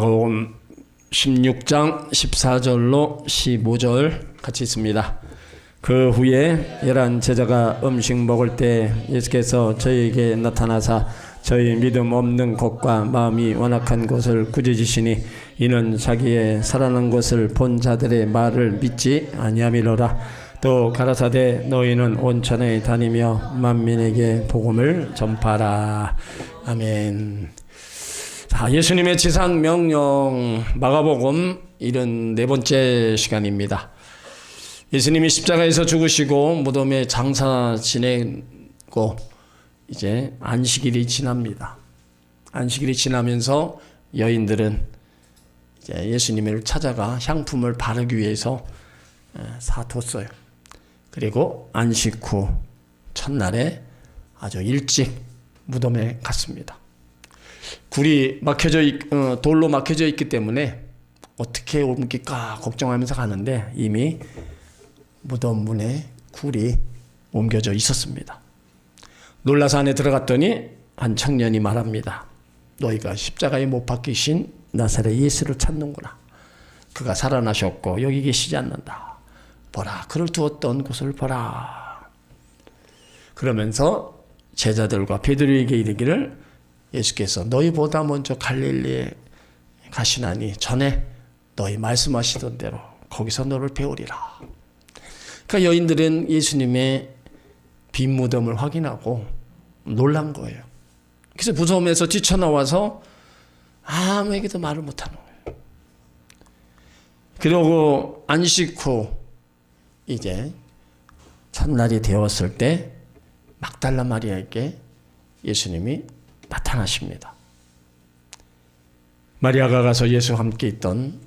마가복음 16장 14절로 15절 같이 있습니다. 그 후에 11 제자가 음식 먹을 때 예수께서 저희에게 나타나사 저희 믿음 없는 것과 마음이 완악한 것을 꾸짖으시니 이는 자기의 살아난 것을 본 자들의 말을 믿지 아니함이로라. 또 가라사대 너희는 온천에 다니며 만민에게 복음을 전파하라. 아멘. 자, 예수님의 지상 명령 마가복음 74번째 시간입니다. 예수님이 십자가에서 죽으시고 무덤에 장사 지내고 이제 안식일이 지납니다. 안식일이 지나면서 여인들은 이제 예수님을 찾아가 향품을 바르기 위해서 사뒀어요. 그리고 안식 후 첫날에 아주 일찍 무덤에 갔습니다. 굴이 돌로 막혀져 있기 때문에 어떻게 옮길까 걱정하면서 가는데 이미 무덤 문에 굴이 옮겨져 있었습니다. 놀라서 안에 들어갔더니 한 청년이 말합니다. 너희가 십자가에 못 박히신 나사렛 예수를 찾는구나. 그가 살아나셨고 여기 계시지 않는다. 보라, 그를 두었던 곳을 보라. 그러면서 제자들과 베드로에게 이르기를 예수께서 너희보다 먼저 갈릴리에 가시나니 전에 너희 말씀하시던 대로 거기서 너를 배우리라. 그러니까 여인들은 예수님의 빈 무덤을 확인하고 놀란 거예요. 그래서 무서움에서 뛰쳐나와서 아무에게도 말을 못하는 거예요. 그리고 안식 후 이제 첫날이 되었을 때 막달라 마리아에게 예수님이 나타나십니다. 마리아가 가서 예수와 함께 있던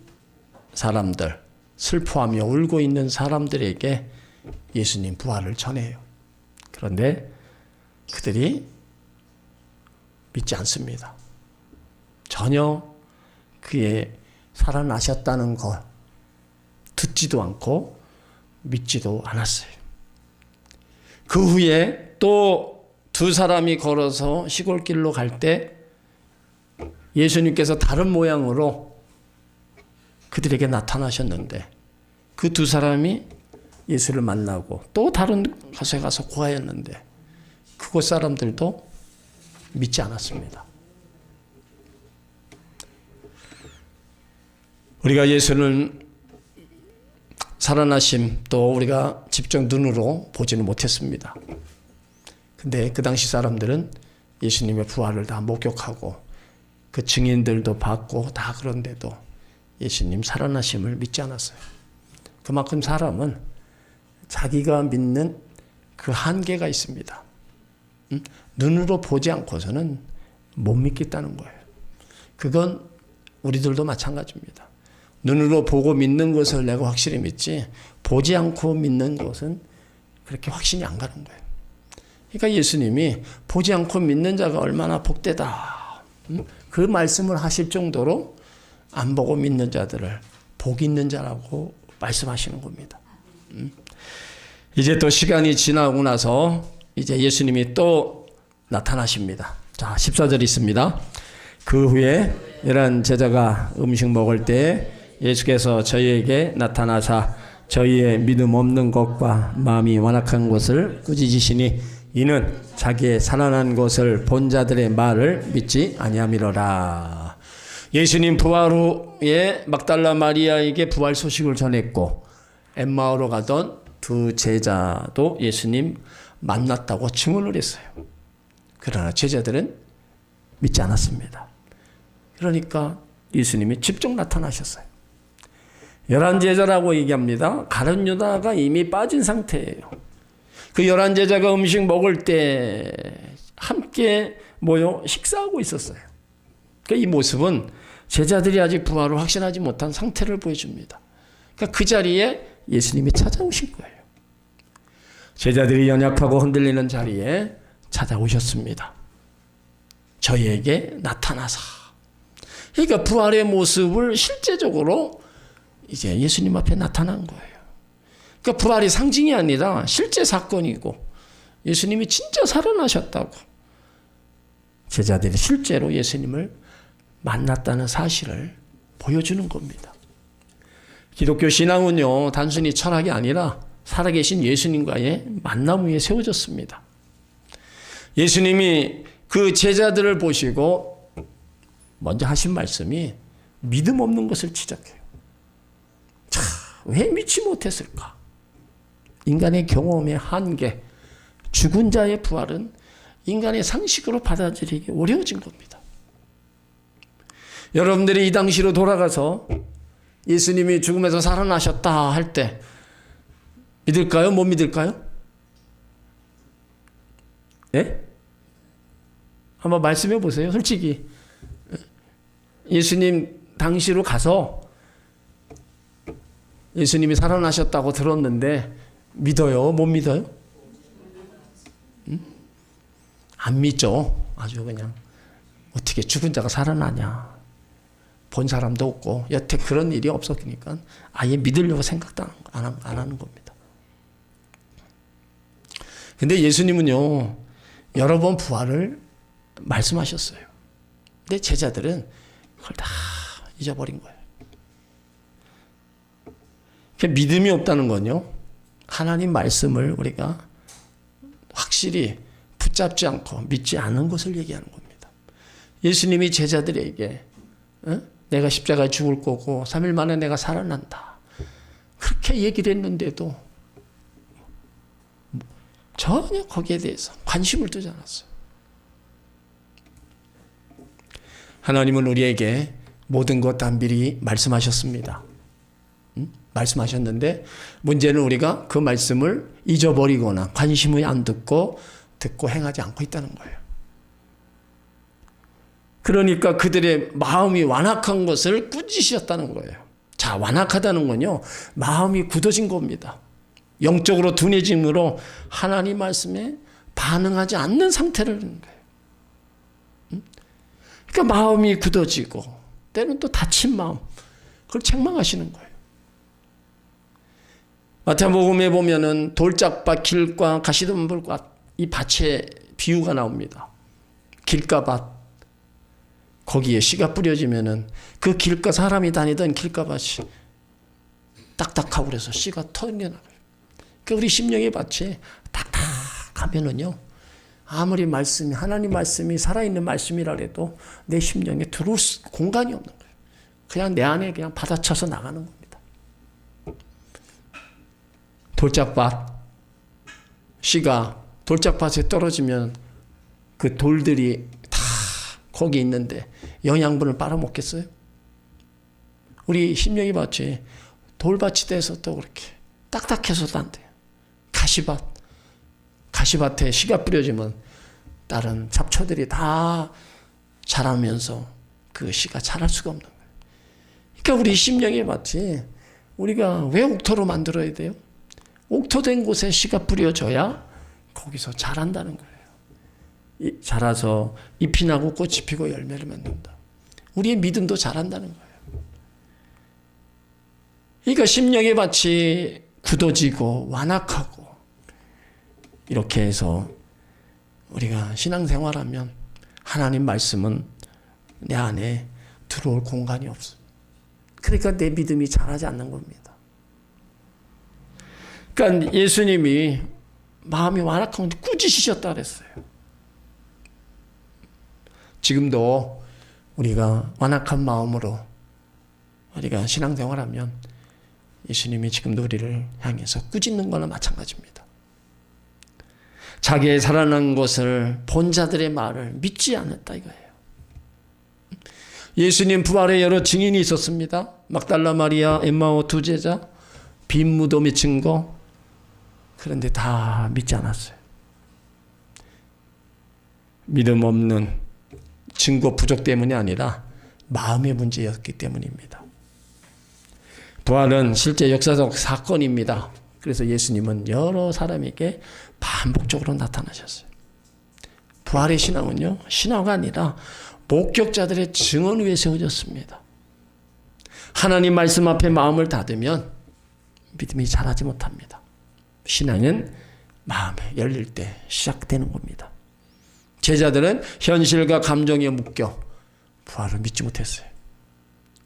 사람들, 슬퍼하며 울고 있는 사람들에게 예수님 부활을 전해요. 그런데 그들이 믿지 않습니다. 전혀 그의 살아나셨다는 것 듣지도 않고 믿지도 않았어요. 그 후에 또 두 사람이 걸어서 시골길로 갈 때 예수님께서 다른 모양으로 그들에게 나타나셨는데 그 두 사람이 예수를 만나고 또 다른 곳에 가서 구하였는데 그곳 사람들도 믿지 않았습니다. 우리가 예수는 살아나심 또 우리가 직접 눈으로 보지는 못했습니다. 근데 그 당시 사람들은 예수님의 부활을 다 목격하고 그 증인들도 받고 다 그런데도 예수님 살아나심을 믿지 않았어요. 그만큼 사람은 자기가 믿는 그 한계가 있습니다. 눈으로 보지 않고서는 못 믿겠다는 거예요. 그건 우리들도 마찬가지입니다. 눈으로 보고 믿는 것을 내가 확실히 믿지 보지 않고 믿는 것은 그렇게 확신이 안 가는 거예요. 그러니까 예수님이 보지 않고 믿는 자가 얼마나 복되다. 그 말씀을 하실 정도로 안 보고 믿는 자들을 복 있는 자라고 말씀하시는 겁니다. 이제 또 시간이 지나고 나서 이제 예수님이 또 나타나십니다. 자, 14절 있습니다. 그 후에 11 제자가 음식 먹을 때 예수께서 저희에게 나타나사 저희의 믿음 없는 것과 마음이 완악한 것을 꾸짖으시니 이는 자기의 살아난 것을 본 자들의 말을 믿지 아니함이로라. 예수님 부활 후에 막달라 마리아에게 부활 소식을 전했고 엠마오로 가던 두 제자도 예수님 만났다고 증언을 했어요. 그러나 제자들은 믿지 않았습니다. 그러니까 예수님이 직접 나타나셨어요. 11 제자라고 얘기합니다. 가룟 유다가 이미 빠진 상태예요. 그 11 제자가 음식 먹을 때 함께 모여 식사하고 있었어요. 그러니까 이 모습은 제자들이 아직 부활을 확신하지 못한 상태를 보여줍니다. 그러니까 그 자리에 예수님이 찾아오신 거예요. 제자들이 연약하고 흔들리는 자리에 찾아오셨습니다. 저희에게 나타나사. 그러니까 부활의 모습을 실제적으로 이제 예수님 앞에 나타난 거예요. 그러니까 부활이 상징이 아니라 실제 사건이고 예수님이 진짜 살아나셨다고 제자들이 실제로 예수님을 만났다는 사실을 보여주는 겁니다. 기독교 신앙은요, 단순히 철학이 아니라 살아계신 예수님과의 만남 위에 세워졌습니다. 예수님이 그 제자들을 보시고 먼저 하신 말씀이 믿음 없는 것을 지적해요. 자, 왜 믿지 못했을까? 인간의 경험의 한계, 죽은 자의 부활은 인간의 상식으로 받아들이기 어려워진 겁니다. 여러분들이 이 당시로 돌아가서 예수님이 죽음에서 살아나셨다 할 때 믿을까요? 못 믿을까요? 예? 한번 말씀해 보세요. 솔직히 예수님 당시로 가서 예수님이 살아나셨다고 들었는데 믿어요? 못 믿어요? 안 믿죠. 아주 그냥 어떻게 죽은 자가 살아나냐. 본 사람도 없고 여태 그런 일이 없었으니까 아예 믿으려고 생각도 안 하는 겁니다. 근데 예수님은요, 여러 번 부활을 말씀하셨어요. 근데 제자들은 그걸 다 잊어버린 거예요. 믿음이 없다는 건요, 하나님 말씀을 우리가 확실히 붙잡지 않고 믿지 않는 것을 얘기하는 겁니다. 예수님이 제자들에게 내가 십자가에 죽을 거고 3일 만에 내가 살아난다, 그렇게 얘기를 했는데도 전혀 거기에 대해서 관심을 두지 않았어요. 하나님은 우리에게 모든 것 다 미리 말씀하셨습니다. 말씀하셨는데 문제는 우리가 그 말씀을 잊어버리거나 관심을 안 듣고 행하지 않고 있다는 거예요. 그러니까 그들의 마음이 완악한 것을 꾸짖으셨다는 거예요. 자, 완악하다는 건요, 마음이 굳어진 겁니다. 영적으로 둔해짐으로 하나님 말씀에 반응하지 않는 상태를 하는 거예요. 그러니까 마음이 굳어지고 때로는 또 다친 마음, 그걸 책망하시는 거예요. 마태복음에 보면은 돌짝밭, 길과 가시덤불밭, 이 밭의 비유가 나옵니다. 길가밭, 거기에 씨가 뿌려지면은 그 길가, 사람이 다니던 길가밭이 딱딱하고 그래서 씨가 터져나가요. 그 우리 심령의 밭에 딱딱하면은요, 아무리 말씀이, 하나님 말씀이 살아있는 말씀이라 해도 내 심령에 들어올 공간이 없는 거예요. 그냥 내 안에 그냥 받아쳐서 나가는 겁니다. 돌짝밭, 씨가 돌짝밭에 떨어지면 그 돌들이 다 거기 있는데 영양분을 빨아먹겠어요? 우리 심령의 밭이 돌밭이 돼서 또 그렇게 딱딱해서도 안 돼요. 가시밭에 씨가 뿌려지면 다른 잡초들이 다 자라면서 그 씨가 자랄 수가 없는 거예요. 그러니까 우리 심령의 밭이 우리가 왜 옥토로 만들어야 돼요? 옥토된 곳에 씨가 뿌려져야 거기서 자란다는 거예요. 자라서 잎이 나고 꽃이 피고 열매를 맺는다. 우리의 믿음도 자란다는 거예요. 그러니까 심령의 밭이 굳어지고 완악하고 이렇게 해서 우리가 신앙생활하면 하나님 말씀은 내 안에 들어올 공간이 없어요. 그러니까 내 믿음이 자라지 않는 겁니다. 그러니까 예수님이 마음이 완악한 건데 꾸짖으셨다 그랬어요. 지금도 우리가 완악한 마음으로 우리가 신앙생활하면 예수님이 지금도 우리를 향해서 꾸짖는 거나 마찬가지입니다. 자기의 살아난 것을 본 자들의 말을 믿지 않았다 이거예요. 예수님 부활에 여러 증인이 있었습니다. 막달라 마리아, 엠마오 두 제자, 빈 무덤의 증거, 그런데 다 믿지 않았어요. 믿음 없는 증거 부족 때문이 아니라 마음의 문제였기 때문입니다. 부활은 실제 역사적 사건입니다. 그래서 예수님은 여러 사람에게 반복적으로 나타나셨어요. 부활의 신앙은요, 신화가 아니라 목격자들의 증언 위에 세워졌습니다. 하나님 말씀 앞에 마음을 닫으면 믿음이 자라지 못합니다. 신앙은 마음에 열릴 때 시작되는 겁니다. 제자들은 현실과 감정에 묶여 부활을 믿지 못했어요.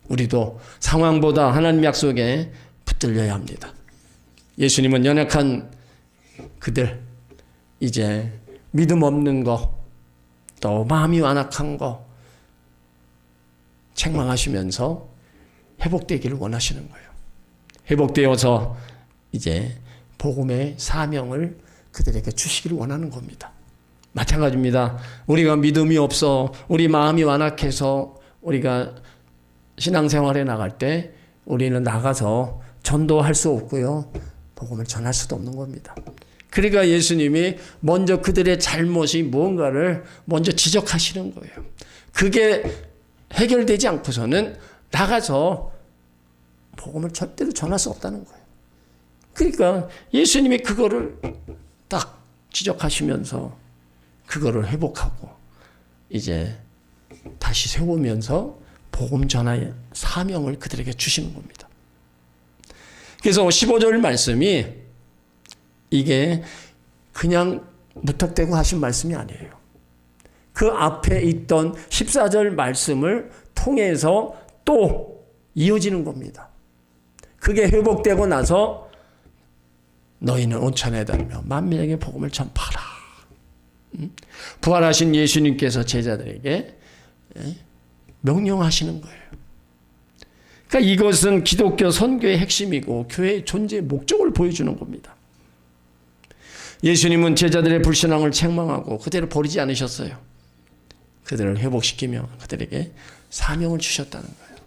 우리도 상황보다 하나님 약속에 붙들려야 합니다. 예수님은 연약한 그들, 이제 믿음 없는 거, 또 마음이 완악한 거 책망하시면서 회복되기를 원하시는 거예요. 회복되어서 이제 복음의 사명을 그들에게 주시기를 원하는 겁니다. 마찬가지입니다. 우리가 믿음이 없어, 우리 마음이 완악해서 우리가 신앙생활에 나갈 때 우리는 나가서 전도할 수 없고요. 복음을 전할 수도 없는 겁니다. 그러니까 예수님이 먼저 그들의 잘못이 무언가를 먼저 지적하시는 거예요. 그게 해결되지 않고서는 나가서 복음을 절대로 전할 수 없다는 거예요. 그러니까 예수님이 그거를 딱 지적하시면서 그거를 회복하고 이제 다시 세우면서 복음 전하의 사명을 그들에게 주시는 겁니다. 그래서 15절 말씀이 이게 그냥 무턱대고 하신 말씀이 아니에요. 그 앞에 있던 14절 말씀을 통해서 또 이어지는 겁니다. 그게 회복되고 나서 너희는 온천에 다니며 만민에게 복음을 전파하라. 부활하신 예수님께서 제자들에게 명령하시는 거예요. 그러니까 이것은 기독교 선교의 핵심이고 교회의 존재의 목적을 보여주는 겁니다. 예수님은 제자들의 불신앙을 책망하고 그들을 버리지 않으셨어요. 그들을 회복시키며 그들에게 사명을 주셨다는 거예요.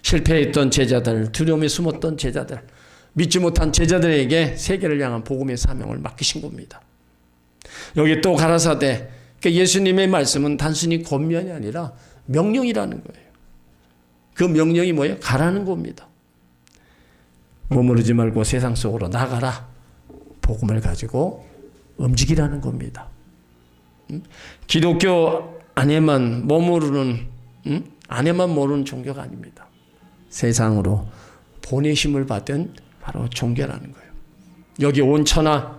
실패했던 제자들, 두려움에 숨었던 제자들, 믿지 못한 제자들에게 세계를 향한 복음의 사명을 맡기신 겁니다. 여기 또 가라사대, 그러니까 예수님의 말씀은 단순히 권면이 아니라 명령이라는 거예요. 그 명령이 뭐예요? 가라는 겁니다. 머무르지 말고 세상 속으로 나가라. 복음을 가지고 움직이라는 겁니다. 기독교 안에만 머무르는, 안에만 모르는 종교가 아닙니다. 세상으로 보내심을 받은 바로 종교라는 거예요. 여기 온 천하,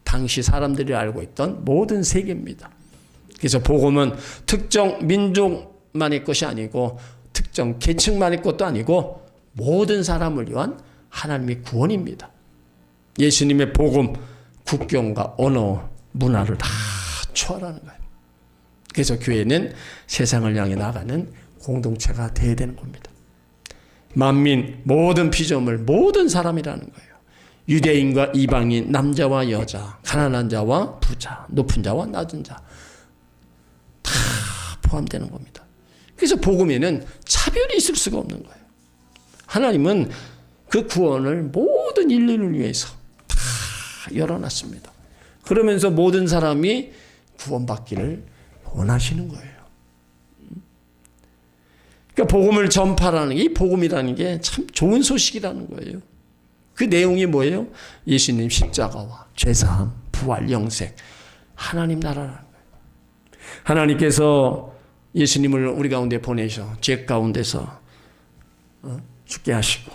당시 사람들이 알고 있던 모든 세계입니다. 그래서 복음은 특정 민족만의 것이 아니고 특정 계층만의 것도 아니고 모든 사람을 위한 하나님의 구원입니다. 예수님의 복음, 국경과 언어, 문화를 다 초월하는 거예요. 그래서 교회는 세상을 향해 나가는 공동체가 되어야 되는 겁니다. 만민, 모든 피조물, 모든 사람이라는 거예요. 유대인과 이방인, 남자와 여자, 가난한 자와 부자, 높은 자와 낮은 자 다 포함되는 겁니다. 그래서 복음에는 차별이 있을 수가 없는 거예요. 하나님은 그 구원을 모든 인류를 위해서 다 열어놨습니다. 그러면서 모든 사람이 구원받기를 원하시는 거예요. 그러니까 복음을 전파라는 게, 이 복음이라는 게 참 좋은 소식이라는 거예요. 그 내용이 뭐예요? 예수님 십자가와 죄사함, 부활, 영생, 하나님 나라라는 거예요. 하나님께서 예수님을 우리 가운데 보내셔 죄 가운데서 죽게 하시고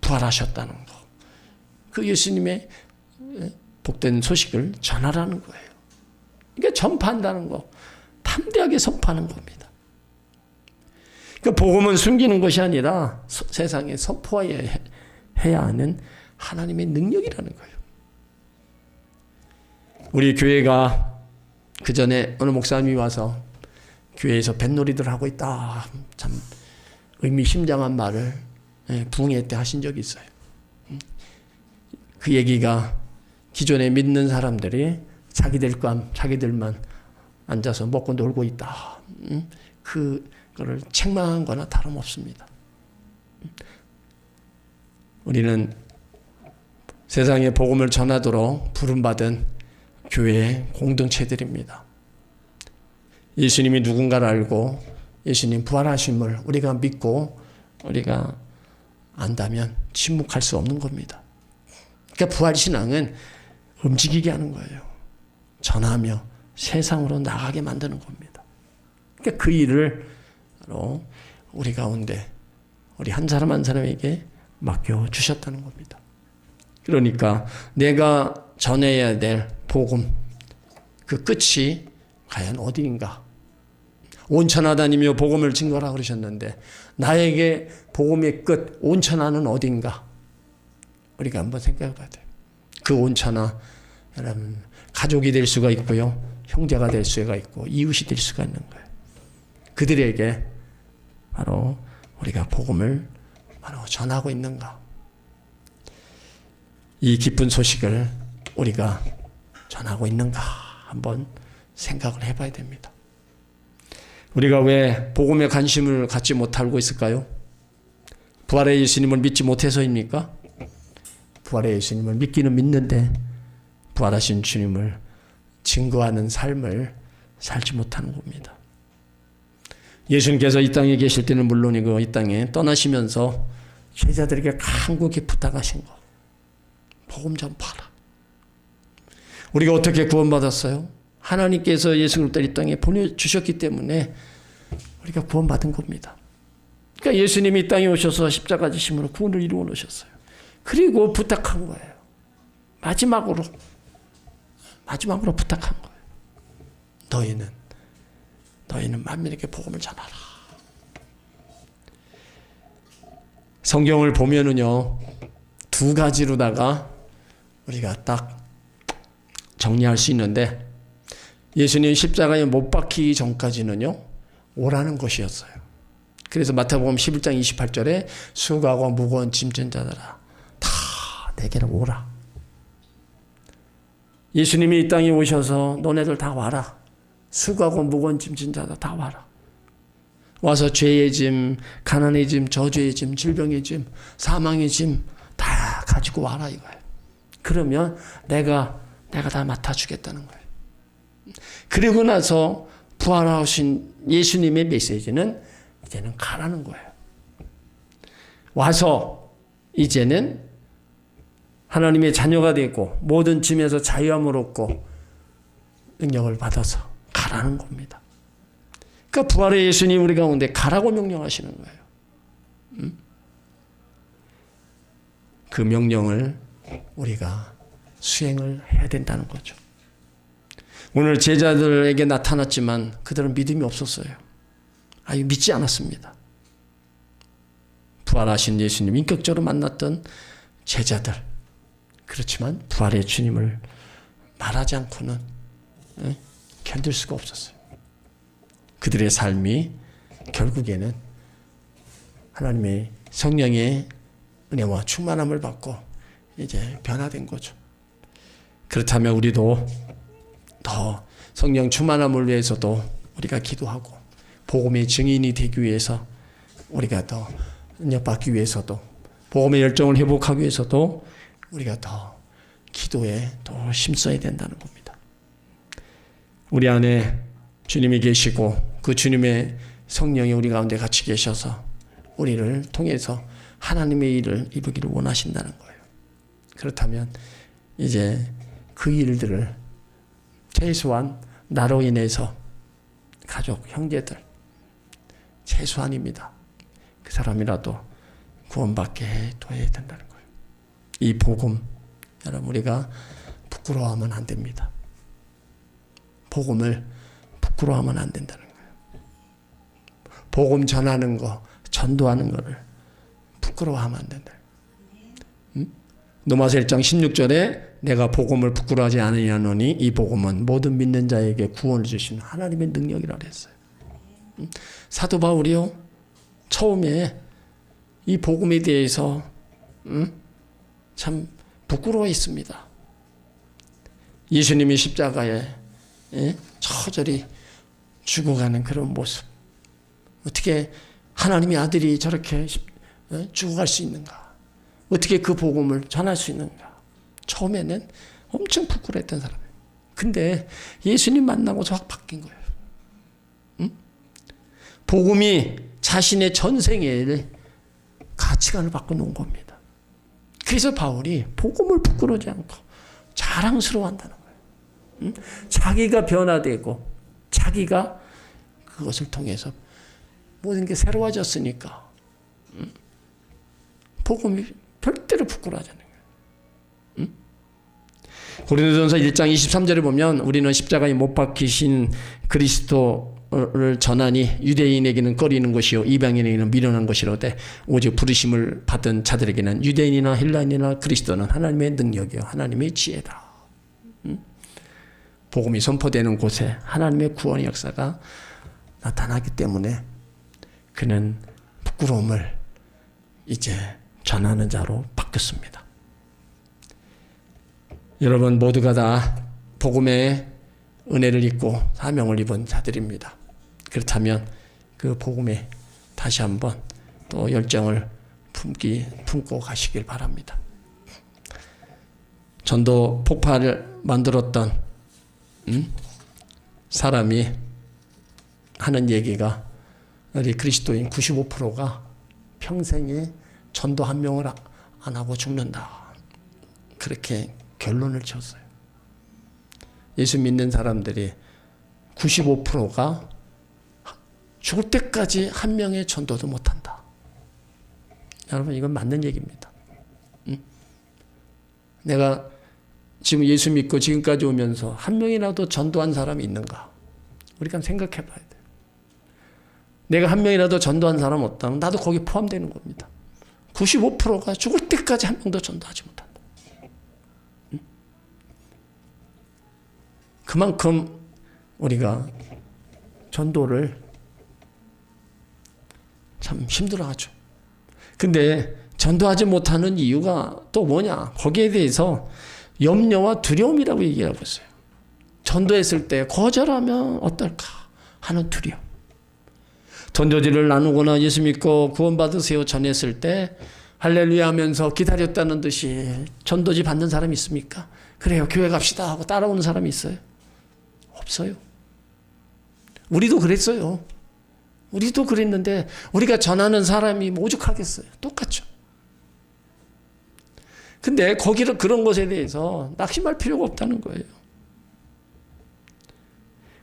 부활하셨다는 거. 그 예수님의 복된 소식을 전하라는 거예요. 그러니까 전파한다는 거, 담대하게 선포하는 겁니다. 그러니까 복음은 숨기는 것이 아니라 세상에 선포해야 하는 하나님의 능력이라는 거예요. 우리 교회가 그 전에 어느 목사님이 와서 교회에서 뱃놀이들 하고 있다, 참 의미심장한 말을 부흥회 때 하신 적이 있어요. 그 얘기가 기존에 믿는 사람들이 자기들만 앉아서 먹고 놀고 있다, 그거를 책망한 거나 다름없습니다. 우리는 세상에 복음을 전하도록 부름받은 교회의 공동체들입니다. 예수님이 누군가를 알고 예수님 부활하심을 우리가 믿고 우리가 안다면 침묵할 수 없는 겁니다. 그러니까 부활신앙은 움직이게 하는 거예요. 전하며 세상으로 나가게 만드는 겁니다. 그러니까 그 일을 바로 우리 가운데 우리 한 사람 한 사람에게 맡겨주셨다는 겁니다. 그러니까 내가 전해야 될 복음, 그 끝이 과연 어디인가? 온 천하 다니며 복음을 증거하라 그러셨는데 나에게 복음의 끝, 온천하는 어딘가? 우리가 한번 생각해 봐야 돼요. 그 온천하, 여러분, 가족이 될 수가 있고요. 형제가 될 수가 있고, 이웃이 될 수가 있는 거예요. 그들에게 바로 우리가 복음을 바로 전하고 있는가? 이 기쁜 소식을 우리가 전하고 있는가? 한번 생각을 해봐야 됩니다. 우리가 왜 복음에 관심을 갖지 못하고 있을까요? 부활의 예수님을 믿지 못해서입니까? 부활의 예수님을 믿기는 믿는데 부활하신 주님을 증거하는 삶을 살지 못하는 겁니다. 예수님께서 이 땅에 계실 때는 물론이고 이 땅에 떠나시면서 제자들에게 간곡히 부탁하신 거, 복음 전파하라. 우리가 어떻게 구원받았어요? 하나님께서 예수 그리스도를 이 땅에 보내주셨기 때문에 우리가 구원받은 겁니다. 그러니까 예수님이 이 땅에 오셔서 십자가 지심으로 구원을 이루어 놓으셨어요. 그리고 부탁한 거예요. 마지막으로 부탁한 거예요. 너희는 만민에게 복음을 전하라. 성경을 보면은요, 두 가지로다가 우리가 딱 정리할 수 있는데, 예수님 십자가에 못 박히기 전까지는요, 오라는 것이었어요. 그래서 마태복음 11장 28절에 수고하고 무거운 짐진 자들아 다 내게로 오라. 예수님이 이 땅에 오셔서 너네들 다 와라. 수고하고 무거운 짐진 자들 다 와라. 와서 죄의 짐, 가난의 짐, 저주의 짐, 질병의 짐, 사망의 짐 다 가지고 와라 이거예요. 그러면 내가 다 맡아주겠다는 거예요. 그리고 나서 부활하신 예수님의 메시지는 이제는 가라는 거예요. 와서 이제는 하나님의 자녀가 되고 모든 짐에서 자유함을 얻고 능력을 받아서 가라는 겁니다. 그러니까 부활의 예수님 우리 가운데 가라고 명령하시는 거예요. 그 명령을 우리가 수행을 해야 된다는 거죠. 오늘 제자들에게 나타났지만 그들은 믿음이 없었어요. 아예 믿지 않았습니다. 부활하신 예수님 인격적으로 만났던 제자들. 그렇지만 부활의 주님을 말하지 않고는 견딜 수가 없었어요. 그들의 삶이 결국에는 하나님의 성령의 은혜와 충만함을 받고 이제 변화된 거죠. 그렇다면 우리도 더 성령 충만함을 위해서도 우리가 기도하고 복음의 증인이 되기 위해서 우리가 더 능력받기 위해서도 복음의 열정을 회복하기 위해서도 우리가 더 기도에 더 힘써야 된다는 겁니다. 우리 안에 주님이 계시고 그 주님의 성령이 우리 가운데 같이 계셔서 우리를 통해서 하나님의 일을 이루기를 원하신다는 거예요. 그렇다면 이제 그 일들을 최소한 나로 인해서 가족, 형제들 최소한입니다. 그 사람이라도 구원받게 해둬야 된다는 거예요. 이 복음, 여러분 우리가 부끄러워하면 안 됩니다. 복음을 부끄러워하면 안 된다는 거예요. 복음 전하는 거, 전도하는 거를 부끄러워하면 안 된다. 로마서 1장 16절에 내가 복음을 부끄러워하지 않으려노니 이 복음은 모든 믿는 자에게 구원을 주시는 하나님의 능력이라 그랬어요. 사도 바울이요, 처음에 이 복음에 대해서 참 부끄러워했습니다. 예수님이 십자가에 처절히 죽어가는 그런 모습, 어떻게 하나님의 아들이 저렇게 죽어갈 수 있는가, 어떻게 그 복음을 전할 수 있는가, 처음에는 엄청 부끄러워했던 사람이에요. 근데 예수님 만나고서 확 바뀐 거예요. 복음이 자신의 전생의 가치관을 바꿔놓은 겁니다. 그래서 바울이 복음을 부끄러워하지 않고 자랑스러워한다는 거예요. 자기가 변화되고 자기가 그것을 통해서 모든 게 새로워졌으니까 복음이 절대로 부끄러워하지 않는 거예요. 고린도전서 1장 23절에 보면 우리는 십자가에 못 박히신 그리스도 복음을 전하니 유대인에게는 꺼리는 것이요 이방인에게는 미련한 것이로되 오직 부르심을 받은 자들에게는 유대인이나 헬라인이나 그리스도는 하나님의 능력이요 하나님의 지혜다. 복음이 선포되는 곳에 하나님의 구원의 역사가 나타나기 때문에 그는 부끄러움을 이제 전하는 자로 바뀌었습니다. 여러분 모두가 다 복음의 은혜를 입고 사명을 입은 자들입니다. 그렇다면 그 복음에 다시 한번 또 열정을 품고 가시길 바랍니다. 전도 폭발을 만들었던 사람이 하는 얘기가 우리 그리스도인 95%가 평생에 전도 한 명을 안 하고 죽는다. 그렇게 결론을 지었어요. 예수 믿는 사람들이 95%가 죽을 때까지 한 명의 전도도 못한다. 여러분 이건 맞는 얘기입니다. 내가 지금 예수 믿고 지금까지 오면서 한 명이라도 전도한 사람이 있는가? 우리가 생각해 봐야 돼요. 내가 한 명이라도 전도한 사람 없다면 나도 거기 포함되는 겁니다. 95%가 죽을 때까지 한 명도 전도하지 못한다. 그만큼 우리가 전도를 참 힘들어하죠. 근데 전도하지 못하는 이유가 또 뭐냐? 거기에 대해서 염려와 두려움이라고 얘기하고 있어요. 전도했을 때 거절하면 어떨까 하는 두려움. 전도지를 나누거나 예수 믿고 구원받으세요 전했을 때 할렐루야 하면서 기다렸다는 듯이 전도지 받는 사람이 있습니까? 그래요 교회 갑시다 하고 따라오는 사람이 있어요? 없어요. 우리도 그랬어요. 우리도 그랬는데 우리가 전하는 사람이 오죽하겠어요. 똑같죠. 근데 거기를 그런 것에 대해서 낙심할 필요가 없다는 거예요.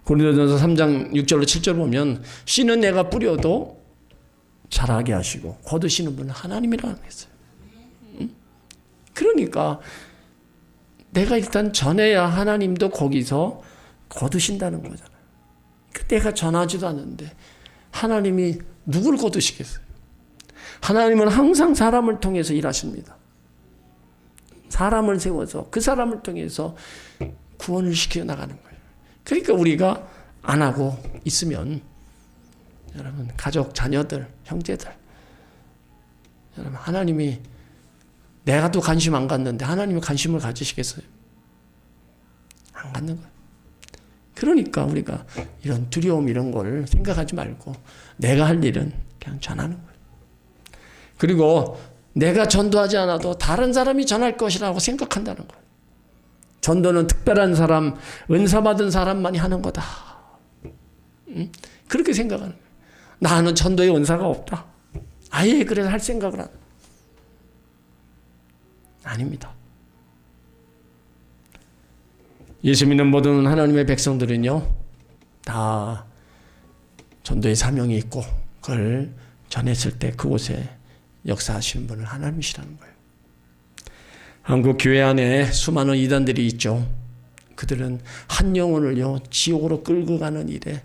고린도전서 3장 6절로 7절 보면 씨는 내가 뿌려도 자라게 하시고 거두시는 분은 하나님이라고 했어요. 그러니까 내가 일단 전해야 하나님도 거기서 거두신다는 거잖아요. 내가 전하지도 않는데 하나님이 누굴 거두시겠어요? 하나님은 항상 사람을 통해서 일하십니다. 사람을 세워서 그 사람을 통해서 구원을 시켜 나가는 거예요. 그러니까 우리가 안 하고 있으면 여러분 가족, 자녀들, 형제들 여러분 하나님이 내가 또 관심 안 갖는데 하나님이 관심을 가지시겠어요? 안 갖는 거예요. 그러니까 우리가 이런 두려움 이런 걸 생각하지 말고 내가 할 일은 그냥 전하는 거예요. 그리고 내가 전도하지 않아도 다른 사람이 전할 것이라고 생각한다는 거예요. 전도는 특별한 사람, 은사 받은 사람만이 하는 거다. 그렇게 생각하는 거예요. 나는 전도의 은사가 없다. 아예 그래서 할 생각을 안. 아닙니다. 예수 믿는 모든 하나님의 백성들은요, 다 전도의 사명이 있고, 그걸 전했을 때 그곳에 역사하시는 분은 하나님이시라는 거예요. 한국 교회 안에 수많은 이단들이 있죠. 그들은 한 영혼을요, 지옥으로 끌고 가는 일에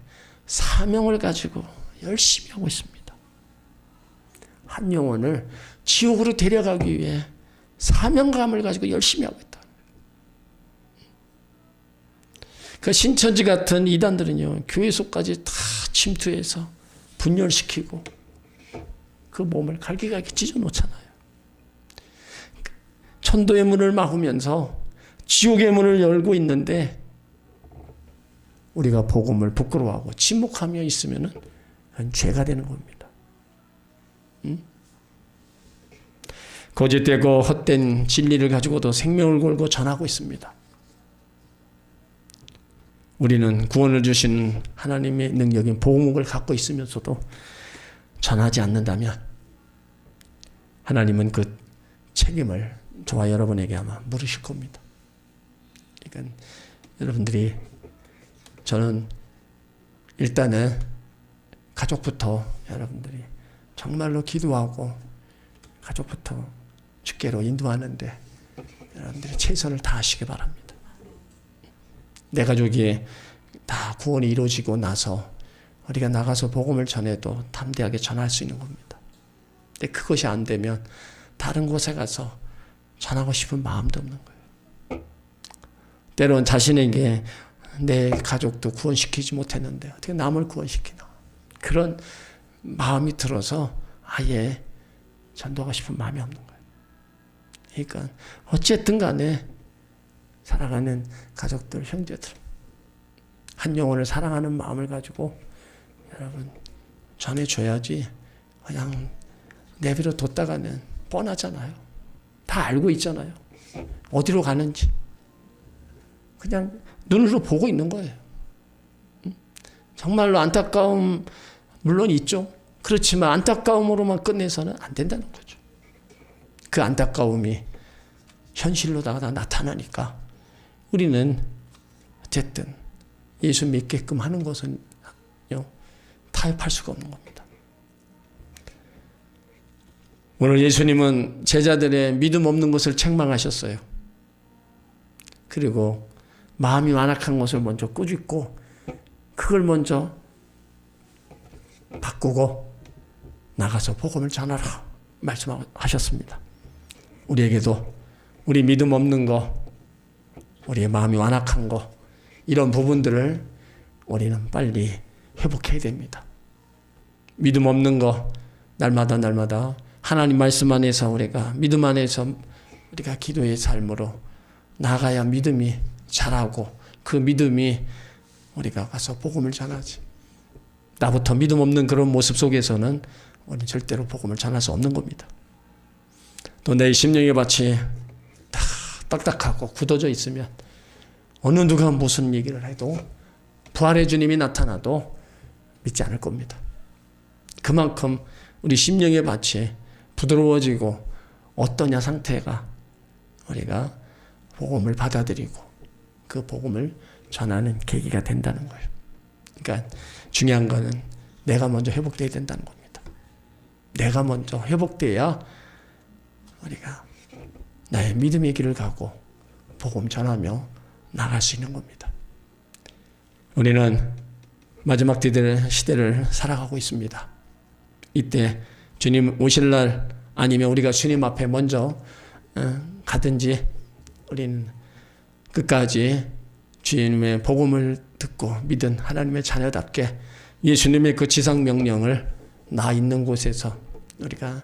사명을 가지고 열심히 하고 있습니다. 한 영혼을 지옥으로 데려가기 위해 사명감을 가지고 열심히 하고 있다. 그 신천지 같은 이단들은요, 교회 속까지 다 침투해서 분열시키고 그 몸을 갈기갈기 찢어놓잖아요. 천도의 문을 막으면서 지옥의 문을 열고 있는데 우리가 복음을 부끄러워하고 침묵하며 있으면 그건 죄가 되는 겁니다. 거짓되고 헛된 진리를 가지고도 생명을 걸고 전하고 있습니다. 우리는 구원을 주신 하나님의 능력인 복음을 갖고 있으면서도 전하지 않는다면 하나님은 그 책임을 저와 여러분에게 아마 물으실 겁니다. 그러니까 여러분들이 저는 일단은 가족부터 여러분들이 정말로 기도하고 가족부터 주께로 인도하는데 여러분들이 최선을 다하시기 바랍니다. 내 가족이 다 구원이 이루어지고 나서 우리가 나가서 복음을 전해도 담대하게 전할 수 있는 겁니다. 근데 그것이 안 되면 다른 곳에 가서 전하고 싶은 마음도 없는 거예요. 때론 자신에게 내 가족도 구원시키지 못했는데 어떻게 남을 구원시키나. 그런 마음이 들어서 아예 전도하고 싶은 마음이 없는 거예요. 그러니까 어쨌든 간에 사랑하는 가족들, 형제들, 한 영혼을 사랑하는 마음을 가지고 여러분 전해줘야지 그냥 내버려 뒀다가는 뻔하잖아요. 다 알고 있잖아요. 어디로 가는지. 그냥 눈으로 보고 있는 거예요. 정말로 안타까움 물론 있죠. 그렇지만 안타까움으로만 끝내서는 안 된다는 거죠. 그 안타까움이 현실로다가 나타나니까 우리는 어쨌든 예수 믿게끔 하는 것은 타협할 수가 없는 겁니다. 오늘 예수님은 제자들의 믿음 없는 것을 책망하셨어요. 그리고 마음이 완악한 것을 먼저 꾸짖고 그걸 먼저 바꾸고 나가서 복음을 전하라 말씀하셨습니다. 우리에게도 우리 믿음 없는 거, 우리의 마음이 완악한 거, 이런 부분들을 우리는 빨리 회복해야 됩니다. 믿음 없는 거 날마다 하나님 말씀 안에서 우리가 믿음 안에서 우리가 기도의 삶으로 나가야 믿음이 자라고 그 믿음이 우리가 가서 복음을 전하지. 나부터 믿음 없는 그런 모습 속에서는 우리는 절대로 복음을 전할 수 없는 겁니다. 또 내 심령의 밭이 다 딱딱하고 굳어져 있으면 어느 누가 무슨 얘기를 해도 부활의 주님이 나타나도 믿지 않을 겁니다. 그만큼 우리 심령의 밭이 부드러워지고 어떠냐 상태가 우리가 복음을 받아들이고 그 복음을 전하는 계기가 된다는 거예요. 그러니까 중요한 거는 내가 먼저 회복돼야 된다는 겁니다. 내가 먼저 회복돼야 우리가 나의 믿음의 길을 가고 복음 전하며 나갈 수 있는 겁니다. 우리는 마지막 시대를 살아가고 있습니다. 이때 주님 오실 날 아니면 우리가 주님 앞에 먼저 가든지 우리는 끝까지 주님의 복음을 듣고 믿은 하나님의 자녀답게 예수님의 그 지상 명령을 나 있는 곳에서 우리가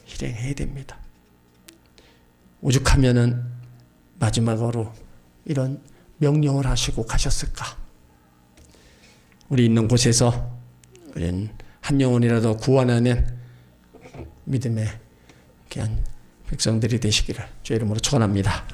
실행해야 됩니다. 오죽하면은 마지막으로 이런 명령을 하시고 가셨을까? 우리 있는 곳에서 우리는 한 영혼이라도 구원하는 믿음의 귀한 백성들이 되시기를 주의 이름으로 축원합니다.